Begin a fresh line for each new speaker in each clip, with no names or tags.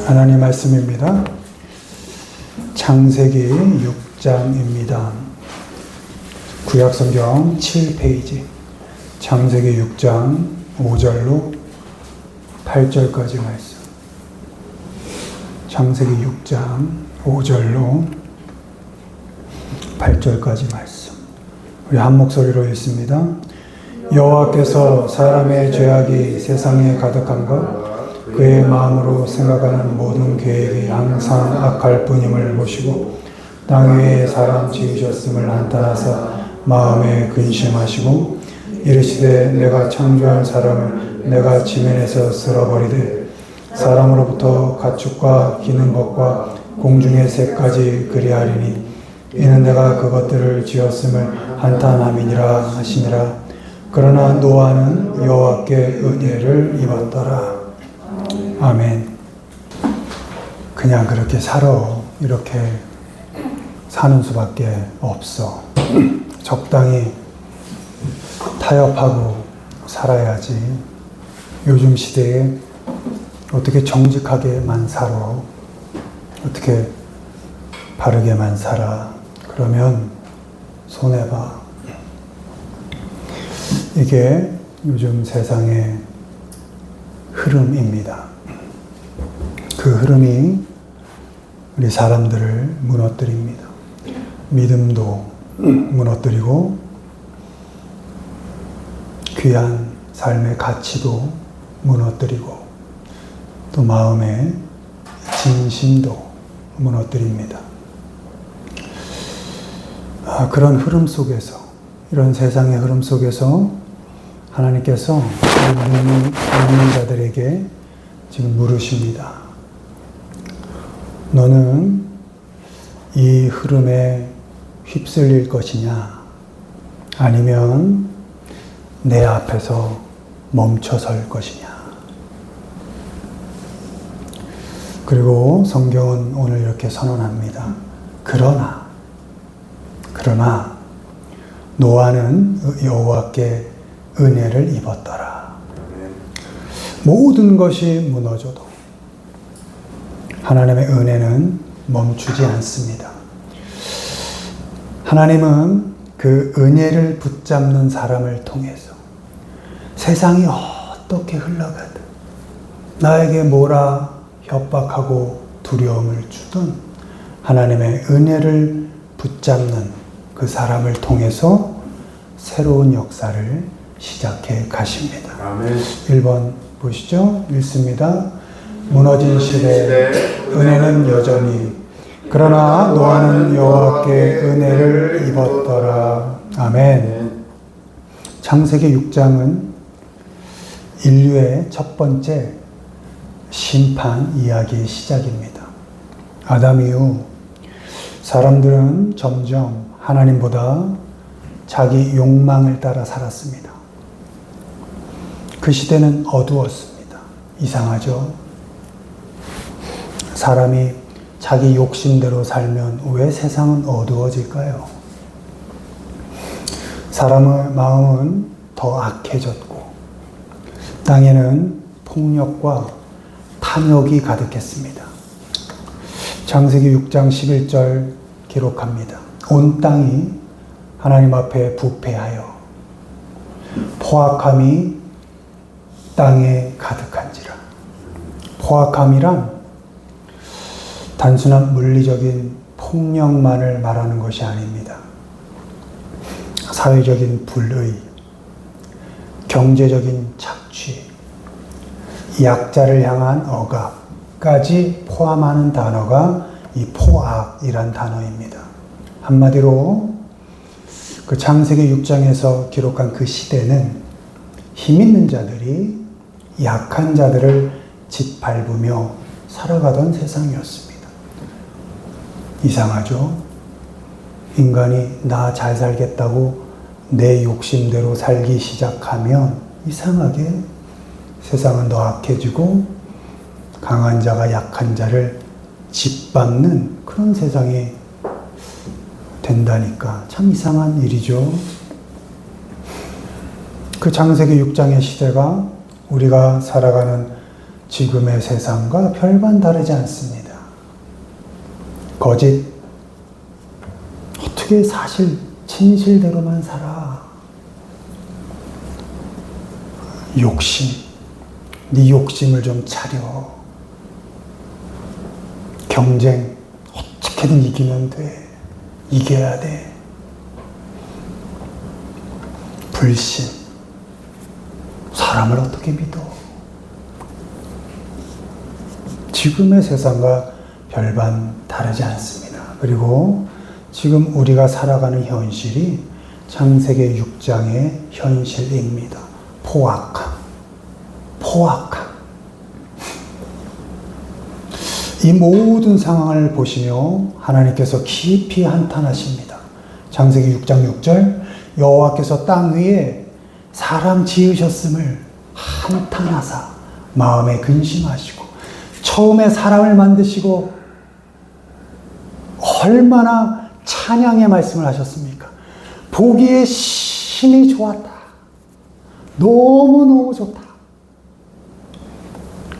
하나님 말씀입니다. 창세기 6장입니다. 구약성경 7페이지 창세기 6장 5절로 8절까지 말씀. 창세기 6장 5절로 8절까지 말씀. 우리 한 목소리로 읽습니다. 여호와께서 사람의 죄악이 세상에 가득한 것 그의 마음으로 생각하는 모든 계획이 항상 악할 뿐임을 보시고 땅 위에 사람 지으셨음을 한탄하사 마음에 근심하시고 이르시되 내가 창조한 사람을 내가 지면에서 쓸어버리되 사람으로부터 가축과 기는 것과 공중의 새까지 그리하리니 이는 내가 그것들을 지었음을 한탄함이니라 하시니라. 그러나 노아는 여호와께 은혜를 입었더라. 아멘. 그냥 그렇게 살아. 이렇게 사는 수밖에 없어. 적당히 타협하고 살아야지. 요즘 시대에 어떻게 정직하게만 살아. 어떻게 바르게만 살아. 그러면 손해봐. 이게 요즘 세상의 흐름입니다. 그 흐름이 우리 사람들을 무너뜨립니다. 믿음도 무너뜨리고 귀한 삶의 가치도 무너뜨리고 또 마음의 진심도 무너뜨립니다. 그런 흐름 속에서, 이런 세상의 흐름 속에서 하나님께서 믿는 자들에게 지금 물으십니다. 너는 이 흐름에 휩쓸릴 것이냐? 아니면 내 앞에서 멈춰설 것이냐? 그리고 성경은 오늘 이렇게 선언합니다. 그러나 노아는 여호와께 은혜를 입었더라. 모든 것이 무너져도 하나님의 은혜는 멈추지 않습니다. 하나님은 그 은혜를 붙잡는 사람을 통해서 세상이 어떻게 흘러가든 나에게 뭐라 협박하고 두려움을 주든 하나님의 은혜를 붙잡는 그 사람을 통해서 새로운 역사를 시작해 가십니다. 아멘. 1번 보시죠. 읽습니다. 무너진 시대 은혜는 여전히 그러나 노아는 여호와께 은혜를 입었더라. 아멘. 창세기 6장은 인류의 첫 번째 심판 이야기의 시작입니다. 아담 이후 사람들은 점점 하나님보다 자기 욕망을 따라 살았습니다. 그 시대는 어두웠습니다. 이상하죠? 사람이 자기 욕심대로 살면 왜 세상은 어두워질까요? 사람의 마음은 더 악해졌고 땅에는 폭력과 탐욕이 가득했습니다. 창세기 6장 11절 기록합니다. 온 땅이 하나님 앞에 부패하여 포악함이 땅에 가득한지라. 포악함이란 단순한 물리적인 폭력만을 말하는 것이 아닙니다. 사회적인 불의, 경제적인 착취, 약자를 향한 억압까지 포함하는 단어가 이 포악이란 단어입니다. 한마디로 그 창세기 6장에서 기록한 그 시대는 힘 있는 자들이 약한 자들을 짓밟으며 살아가던 세상이었습니다. 이상하죠? 인간이 나 잘 살겠다고 내 욕심대로 살기 시작하면 이상하게 세상은 더 악해지고 강한 자가 약한 자를 짓밟는 그런 세상이 된다니까 참 이상한 일이죠. 그 창세기 6장의 시대가 우리가 살아가는 지금의 세상과 별반 다르지 않습니다. 거짓, 어떻게 사실 진실대로만 살아. 욕심, 네 욕심을 좀 차려. 경쟁, 어떻게든 이기면 돼. 이겨야 돼. 불신, 사람을 어떻게 믿어? 지금의 세상과 별반 다르지 않습니다. 그리고 지금 우리가 살아가는 현실이 창세기 6장의 현실입니다. 포악함. 이 모든 상황을 보시며 하나님께서 깊이 한탄하십니다. 창세기 6장 6절, 여호와께서 땅 위에 사람 지으셨음을 한탄하사 마음에 근심하시고, 처음에 사람을 만드시고 얼마나 찬양의 말씀을 하셨습니까? 보기에 심히 좋았다. 너무너무 좋다.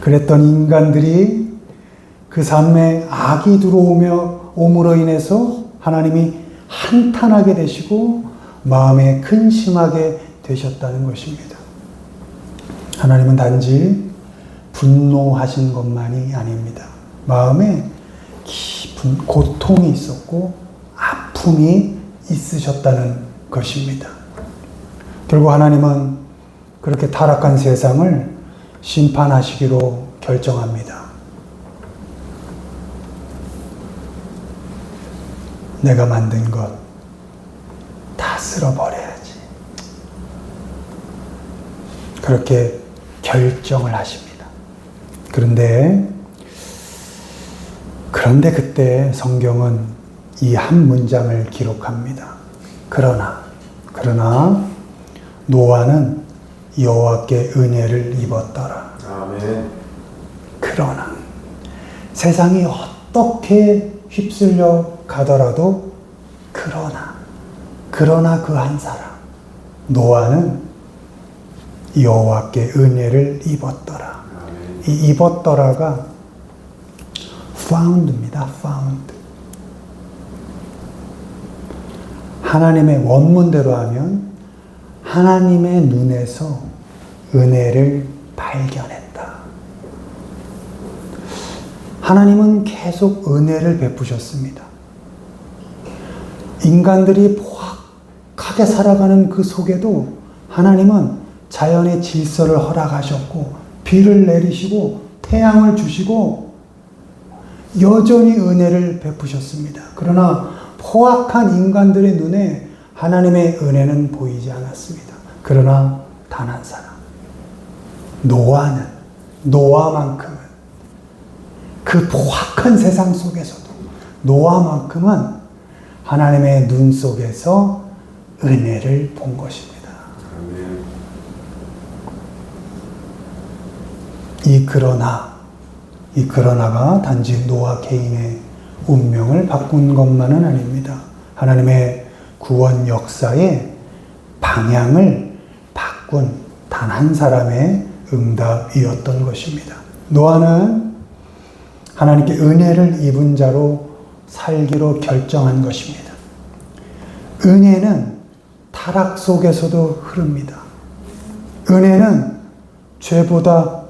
그랬던 인간들이 그 삶에 악이 들어오므로 인해서 하나님이 한탄하게 되시고 마음에 근심하게 되셨다는 것입니다. 하나님은 단지 분노하신 것만이 아닙니다. 마음에 깊은 고통이 있었고 아픔이 있으셨다는 것입니다. 결국 하나님은 그렇게 타락한 세상을 심판하시기로 결정합니다. 내가 만든 것 다 쓸어버려야지. 그렇게 결정을 하십니다. 그런데 그때 성경은 이 한 문장을 기록합니다. 그러나 노아는 여호와께 은혜를 입었더라.
아멘.
그러나 세상이 어떻게 휩쓸려 가더라도 그러나 그 한 사람 노아는 여호와께 은혜를 입었더라.
아멘.
이 입었더라가 found입니다. found. 하나님의 원문대로 하면 하나님의 눈에서 은혜를 발견했다. 하나님은 계속 은혜를 베푸셨습니다. 인간들이 포악하게 살아가는 그 속에도 하나님은 자연의 질서를 허락하셨고 비를 내리시고 태양을 주시고 여전히 은혜를 베푸셨습니다. 그러나 포악한 인간들의 눈에 하나님의 은혜는 보이지 않았습니다. 그러나 단 한 사람, 노아만큼은 그 포악한 세상 속에서도 노아만큼은 하나님의 눈 속에서 은혜를 본 것입니다.
아멘.
이 그러나가 단지 노아 개인의 운명을 바꾼 것만은 아닙니다. 하나님의 구원 역사의 방향을 바꾼 단 한 사람의 응답이었던 것입니다. 노아는 하나님께 은혜를 입은 자로 살기로 결정한 것입니다. 은혜는 타락 속에서도 흐릅니다. 은혜는 죄보다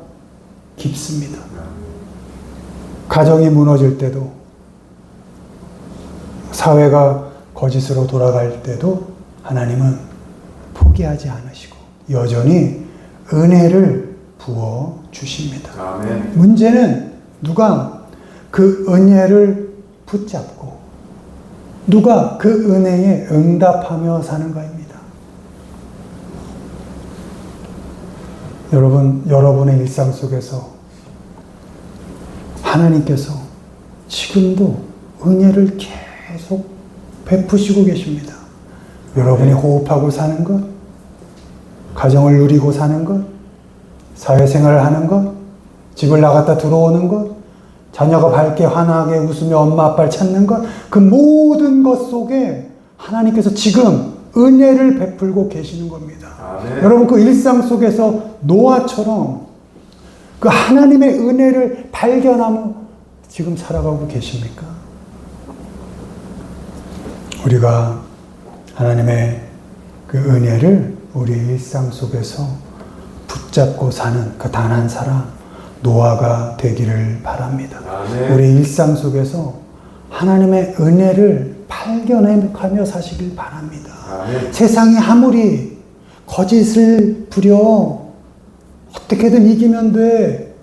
깊습니다. 가정이 무너질 때도, 사회가 거짓으로 돌아갈 때도 하나님은 포기하지 않으시고 여전히 은혜를 부어 주십니다.
아멘.
문제는 누가 그 은혜를 붙잡고 누가 그 은혜에 응답하며 사는가입니다. 여러분의 일상 속에서 하나님께서 지금도 은혜를 계속 베푸시고 계십니다. 여러분이 호흡하고 사는 것, 가정을 누리고 사는 것, 사회생활을 하는 것, 집을 나갔다 들어오는 것, 자녀가 밝게 환하게 웃으며 엄마 아빠를 찾는 것, 그 모든 것 속에 하나님께서 지금 은혜를 베풀고 계시는 겁니다.
아멘.
여러분 그 일상 속에서 노아처럼 그 하나님의 은혜를 발견하며 지금 살아가고 계십니까? 우리가 하나님의 그 은혜를 우리 일상 속에서 붙잡고 사는 그 단 한 사람, 노아가 되기를 바랍니다.
아멘.
우리 일상 속에서 하나님의 은혜를 발견하며 사시길 바랍니다.
아멘.
세상이 아무리 거짓을 부려 어떻게든 이기면 돼.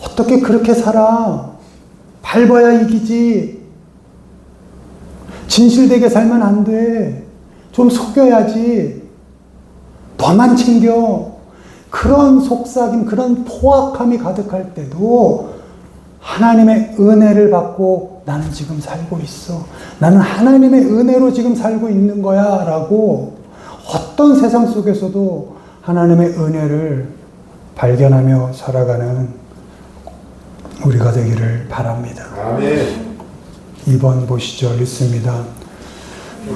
어떻게 그렇게 살아? 밟아야 이기지. 진실되게 살면 안 돼. 좀 속여야지. 너만 챙겨. 그런 속삭임, 그런 포악함이 가득할 때도 하나님의 은혜를 받고 나는 지금 살고 있어. 나는 하나님의 은혜로 지금 살고 있는 거야. 라고 어떤 세상 속에서도 하나님의 은혜를 발견하며 살아가는 우리가 되기를 바랍니다.
아멘.
2번 보시죠. 읽습니다.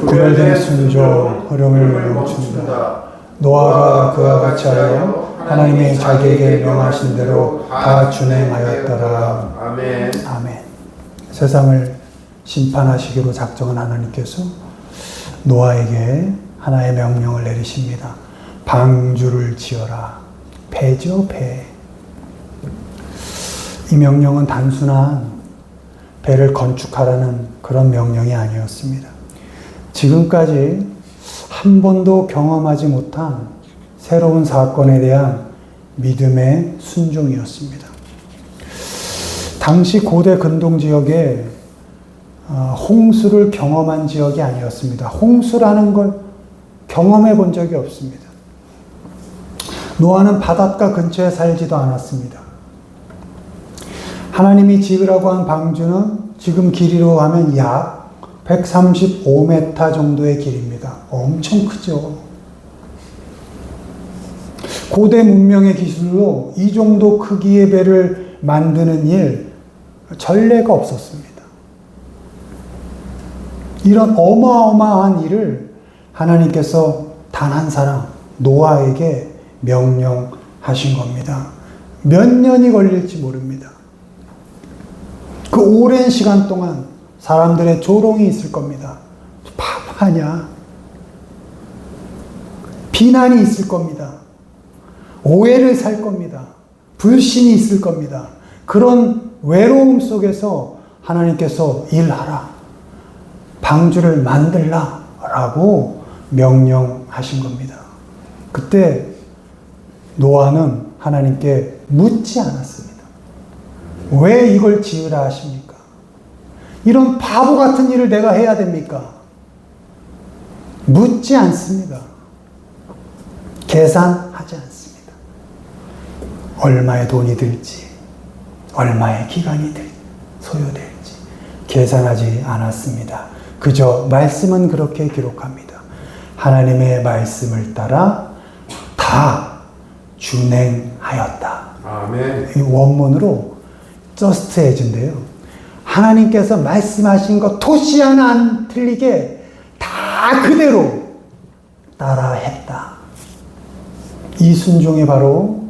구별된 순종, 흐름을 멈춘다. 노아가 그와 같이 하여 하나님이 자기에게 명하신 대로 다 준행하였더라.
아멘.
아멘. 세상을 심판하시기로 작정한 하나님께서 노아에게 하나의 명령을 내리십니다. 방주를 지어라. 배죠, 배. 이 명령은 단순한 배를 건축하라는 그런 명령이 아니었습니다. 지금까지 한 번도 경험하지 못한 새로운 사건에 대한 믿음의 순종이었습니다. 당시 고대 근동 지역에 홍수를 경험한 지역이 아니었습니다. 홍수라는 걸 경험해 본 적이 없습니다. 노아는 바닷가 근처에 살지도 않았습니다. 하나님이 지으라고 한 방주는 지금 길이로 하면 약 135m 정도의 길입니다. 엄청 크죠. 고대 문명의 기술로 이 정도 크기의 배를 만드는 일 전례가 없었습니다. 이런 어마어마한 일을 하나님께서 단 한 사람 노아에게 명령하신 겁니다. 몇 년이 걸릴지 모릅니다. 그 오랜 시간 동안 사람들의 조롱이 있을 겁니다. 바보 아냐? 비난이 있을 겁니다. 오해를 살 겁니다. 불신이 있을 겁니다. 그런 외로움 속에서 하나님께서 일하라. 방주를 만들라. 라고 명령하신 겁니다. 그때 노아는 하나님께 묻지 않았습니다. 왜 이걸 지으라 하십니까? 이런 바보 같은 일을 내가 해야 됩니까? 묻지 않습니다. 계산하지 않습니다. 얼마의 돈이 들지, 얼마의 기간이 소요될지 계산하지 않았습니다. 그저 말씀은 그렇게 기록합니다. 하나님의 말씀을 따라 다 준행하였다.
아멘.
이 원문으로 just as인데요. 하나님께서 말씀하신 것 토시 하나 안 틀리게 다 그대로 따라했다. 이 순종이 바로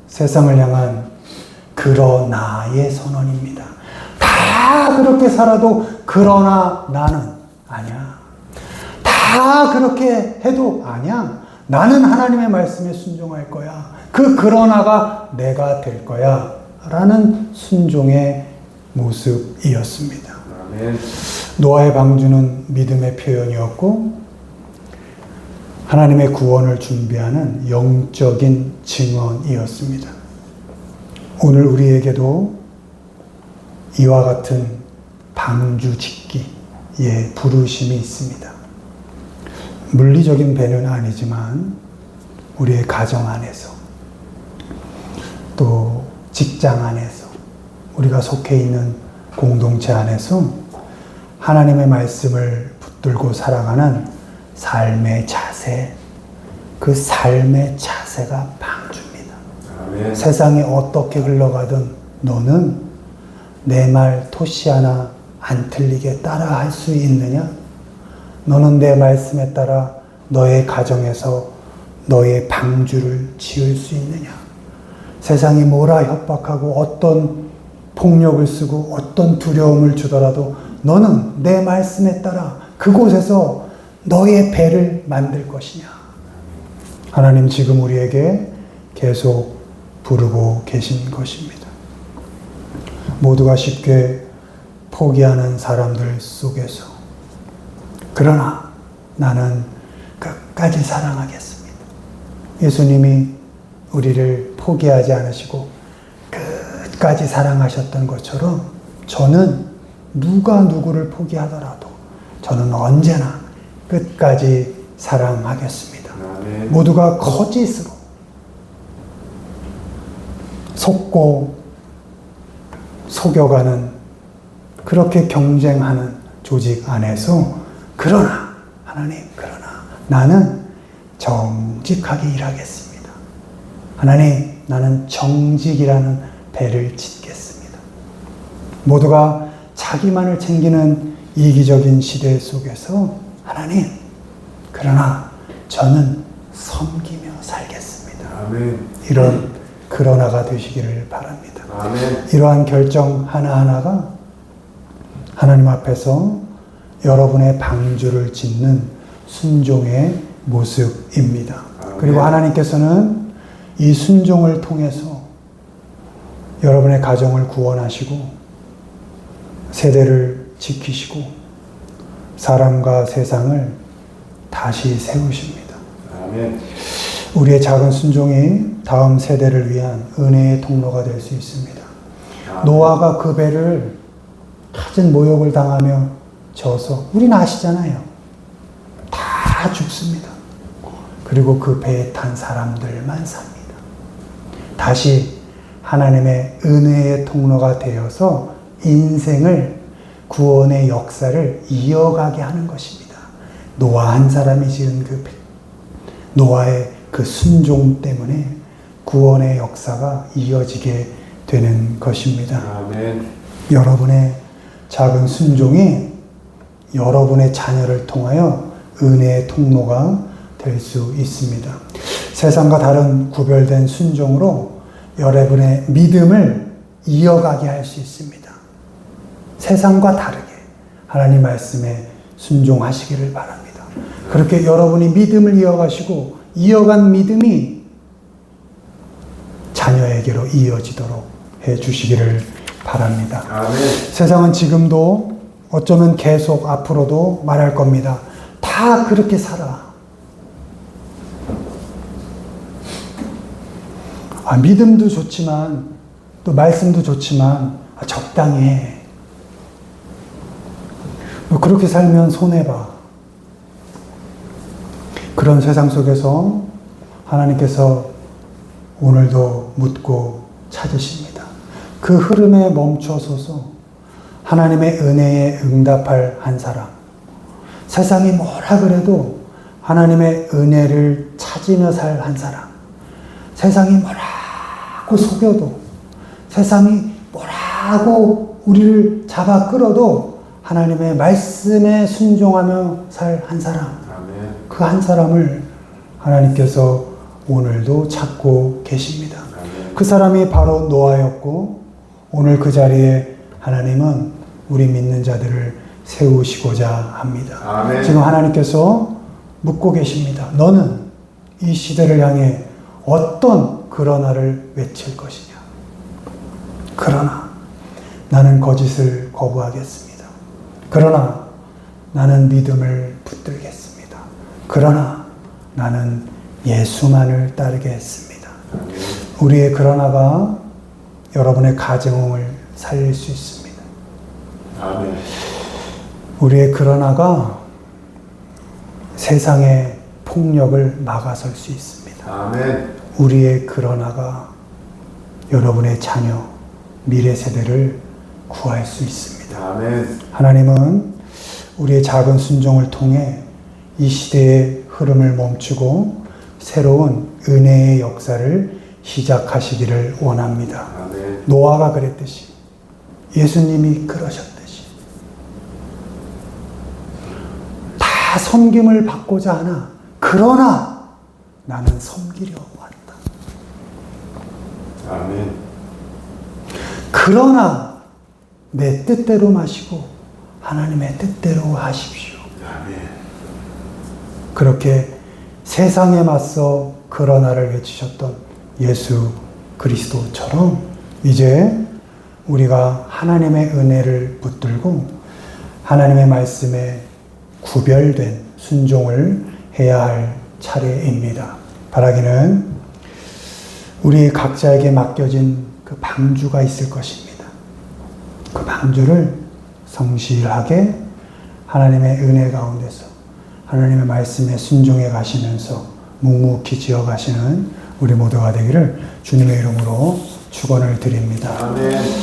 세상을 향한 그러나의 선언입니다. 다 그렇게 살아도 그러나 나는 아니야. 다 그렇게 해도 아니야. 나는 하나님의 말씀에 순종할 거야. 그 그러나가 내가 될 거야. 라는 순종의 모습이었습니다.
아멘.
노아의 방주는 믿음의 표현이었고 하나님의 구원을 준비하는 영적인 증언이었습니다. 오늘 우리에게도 이와 같은 방주 짓기의 부르심이 있습니다. 물리적인 배는 아니지만 우리의 가정 안에서 또 직장 안에서 우리가 속해 있는 공동체 안에서 하나님의 말씀을 붙들고 살아가는 삶의 자세, 그 삶의 자세가 방주입니다.
아멘.
세상이 어떻게 흘러가든 너는 내 말 토시 하나 안 틀리게 따라 할 수 있느냐? 너는 내 말씀에 따라 너의 가정에서 너의 방주를 지을 수 있느냐? 세상이 뭐라 협박하고 어떤 폭력을 쓰고 어떤 두려움을 주더라도 너는 내 말씀에 따라 그곳에서 너의 배를 만들 것이냐. 하나님 지금 우리에게 계속 부르고 계신 것입니다. 모두가 쉽게 포기하는 사람들 속에서 그러나 나는 끝까지 사랑하겠습니다. 예수님이 우리를 포기하지 않으시고 끝까지 사랑하셨던 것처럼 저는 누가 누구를 포기하더라도 저는 언제나 끝까지 사랑하겠습니다.
아멘.
모두가 거짓으로 속고 속여가는 그렇게 경쟁하는 조직 안에서 그러나 하나님 그러나 나는 정직하게 일하겠습니다. 하나님 나는 정직이라는 배를 짓겠습니다. 모두가 자기만을 챙기는 이기적인 시대 속에서 하나님 그러나 저는 섬기며 살겠습니다.
아멘.
이런 그러나가 되시기를 바랍니다.
아멘.
이러한 결정 하나하나가 하나님 앞에서 여러분의 방주를 짓는 순종의 모습입니다.
아멘.
그리고 하나님께서는 이 순종을 통해서 여러분의 가정을 구원하시고 세대를 지키시고 사람과 세상을 다시 세우십니다.
아멘.
우리의 작은 순종이 다음 세대를 위한 은혜의 통로가 될 수 있습니다.
아멘.
노아가 그 배를 갖은 모욕을 당하며 져서 우리는 아시잖아요. 다 죽습니다. 그리고 그 배에 탄 사람들만 삽니다. 다시 하나님의 은혜의 통로가 되어서 인생을 구원의 역사를 이어가게 하는 것입니다. 노아 한 사람이 지은 그 배, 노아의 그 순종 때문에 구원의 역사가 이어지게 되는 것입니다.
아멘.
여러분의 작은 순종이 여러분의 자녀를 통하여 은혜의 통로가 될 수 있습니다. 세상과 다른 구별된 순종으로 여러분의 믿음을 이어가게 할 수 있습니다. 세상과 다르게 하나님 말씀에 순종하시기를 바랍니다. 그렇게 여러분이 믿음을 이어가시고 이어간 믿음이 자녀에게로 이어지도록 해주시기를 바랍니다.
아멘.
세상은 지금도 어쩌면 계속 앞으로도 말할 겁니다. 다 그렇게 살아. 믿음도 좋지만 또 말씀도 좋지만 적당히 해. 그렇게 살면 손해봐. 그런 세상 속에서 하나님께서 오늘도 묻고 찾으십니다. 그 흐름에 멈춰서서 하나님의 은혜에 응답할 한 사람. 세상이 뭐라 그래도 하나님의 은혜를 찾으며 살 한 사람. 세상이 뭐라고 속여도 세상이 뭐라고 우리를 잡아 끌어도 하나님의 말씀에 순종하며 살 한 사람. 그 한 사람을 하나님께서 오늘도 찾고 계십니다. 그 사람이 바로 노아였고 오늘 그 자리에 하나님은 우리 믿는 자들을 세우시고자 합니다.
아멘.
지금 하나님께서 묻고 계십니다. 너는 이 시대를 향해 어떤 그러나를 외칠 것이냐. 그러나 나는 거짓을 거부하겠습니다. 그러나 나는 믿음을 붙들겠습니다. 그러나 나는 예수만을 따르겠습니다. 우리의 그러나가 여러분의 가정을 살릴 수 있습니다.
아멘.
우리의 그러나가 세상의 폭력을 막아설 수 있습니다.
아멘.
우리의 그러나가 여러분의 자녀, 미래 세대를 구할 수 있습니다.
아멘.
하나님은 우리의 작은 순종을 통해 이 시대의 흐름을 멈추고 새로운 은혜의 역사를 시작하시기를 원합니다.
아멘.
노아가 그랬듯이 예수님이 그러셨듯이 다 섬김을 받고자 하나 그러나 나는 섬기려고 한다.
아멘.
그러나 내 뜻대로 마시고 하나님의 뜻대로 하십시오.
아멘.
그렇게 세상에 맞서 그러나를 외치셨던 예수 그리스도처럼 이제 우리가 하나님의 은혜를 붙들고 하나님의 말씀에 구별된 순종을 해야 할 차례입니다. 바라기는 우리 각자에게 맡겨진 그 방주가 있을 것입니다. 그 방주를 성실하게 하나님의 은혜 가운데서 하나님의 말씀에 순종해 가시면서 묵묵히 지어 가시는 우리 모두가 되기를 주님의 이름으로 축원을 드립니다.
아멘.